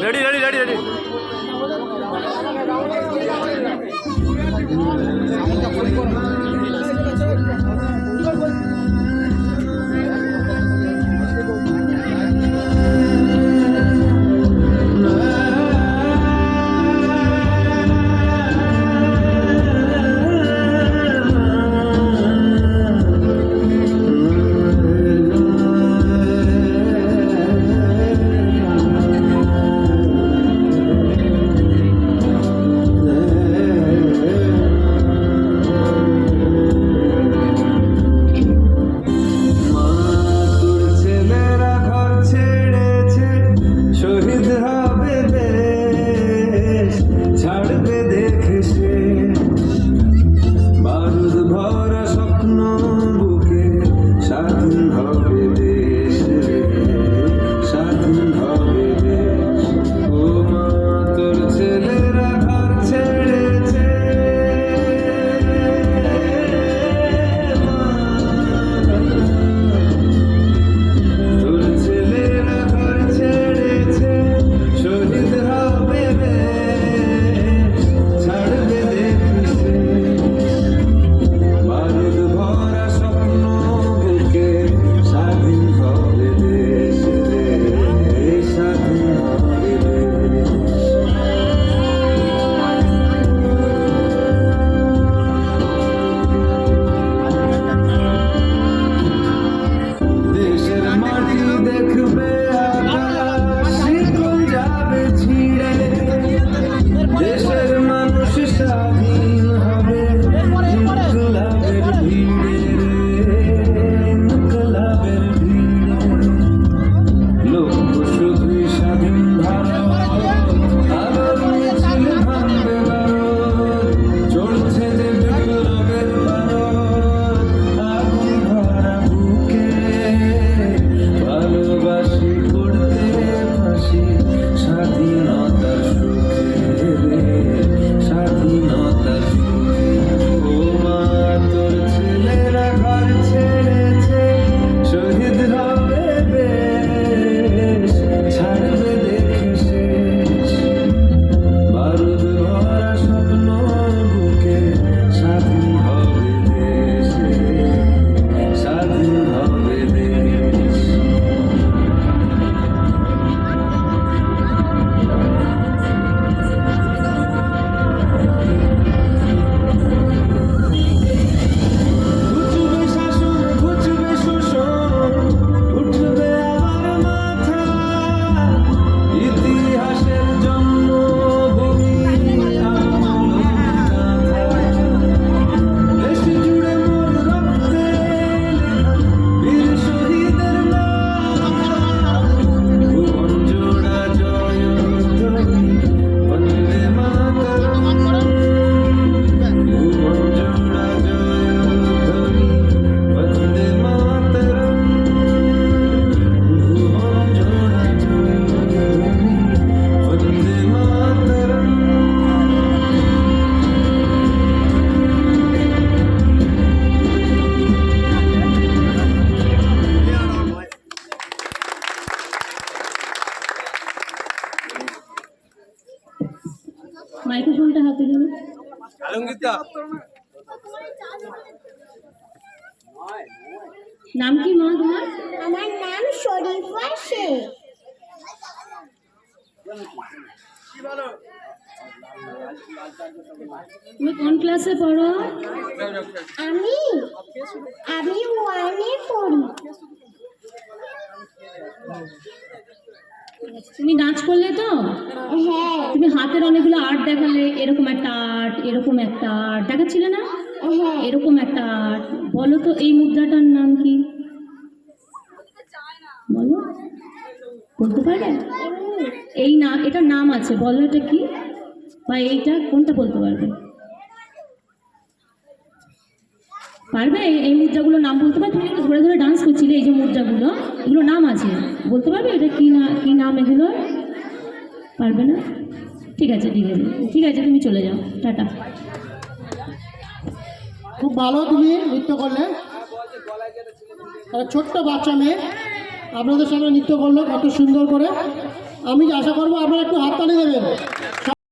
Ready ready ready ready মাইক্রোফোনটা হাতে দিন। নাম কি মা তোমার? আমার নাম শরীফা শেখ। তুমি কোন ক্লাসে পড়ো? আমি 1-এ পড়ি। তুমি নাচ করলে তো? হ্যাঁ। তুমি হাতের অনেকগুলো আর্ট দেখালে, এরকম একটা আর্ট, এরকম একটা আর্ট দেখাচ্ছিলে না? হ্যাঁ। এরকম একটা আর্ট। বলো তো এই মুদ্রাটার নাম কি? বলো, বলতে পারবে? এই নাম, এটার নাম আছে, বলো এটা কি, বা এইটা কোনটা বলতে পারবে? পারবে? এই মুদ্রাগুলোর নাম বলতে পারবে? তুমি ধরে ধরে ডান্স করছিলে, এই যে মুদ্রাগুলো, এগুলো নাম আছে, বলতে পারবে এটা কি না, কি নাম এগুলো? পারবে না? ঠিক আছে ঠিক আছে ঠিক আছে, তুমি চলে যাও, টাটা। খুব ভালো তুমি নৃত্য করলে। ছোট্ট বাচ্চা মেয়ে, আপনাদের সামনে নৃত্য করলো কত সুন্দর করে। আমি আশা করবো আপনারা একটু হাততালি দেবেন।